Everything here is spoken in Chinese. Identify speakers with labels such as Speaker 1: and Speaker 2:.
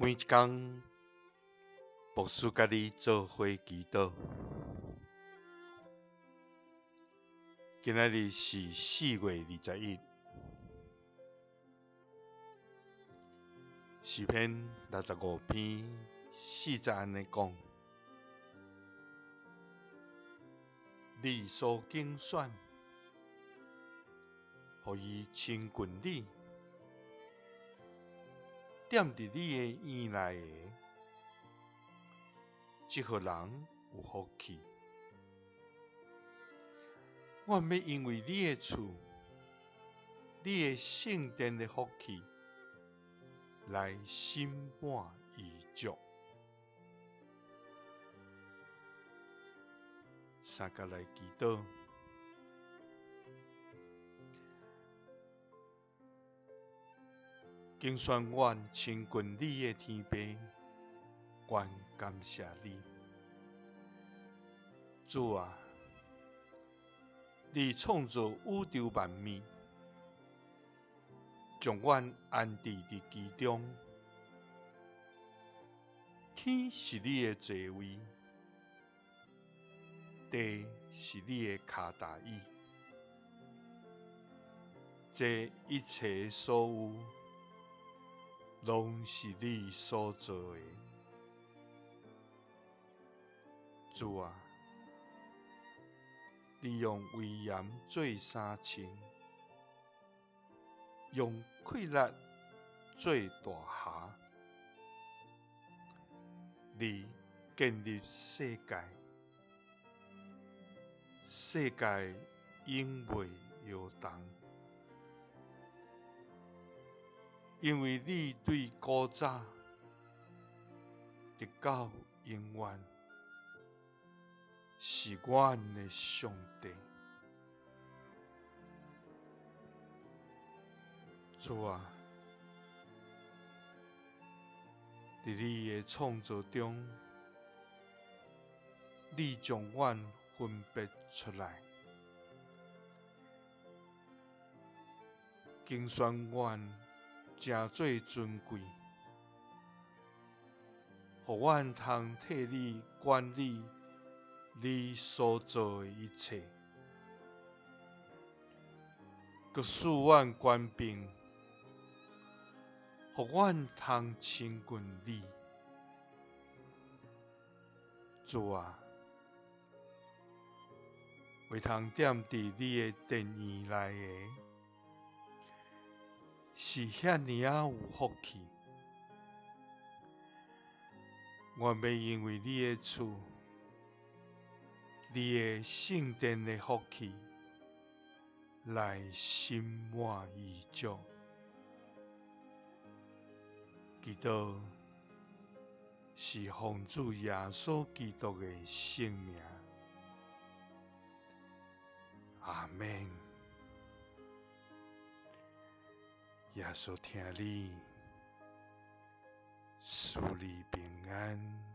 Speaker 1: 每一天，牧师甲你做伙祈祷。今仔日是4月21，诗篇65篇40安尼讲：你所拣选，予伊亲近你，踮伫你的院内的，即号人有福气。我要因为你的厝、你的圣殿的福气，来心满意足。三甲来祈祷，拣选阮亲近你的天父，愿感谢你，主啊！你创造宇宙万物，将阮安置伫其中。天是你的座位，地是你的脚踏椅，这一切所有，拢是你所做的。主啊！你用威严做衫穿，用气力做大侠。你建立世界，世界永袂摇动，因为你对古早直到永远，是阮的上帝。主啊！伫你的创造中，你将阮分别出来，拣选阮诚做尊贵，互阮通替你管理你所做的一切，佮使阮官兵，互阮通亲近你。主啊！为通踮伫你的殿院内的，是遐尼有福气。我要因为你的厝、你的圣殿的福气，来心满意足。祈祷是奉主耶稣基督的圣名。阿们。耶稣听你，赐你平安。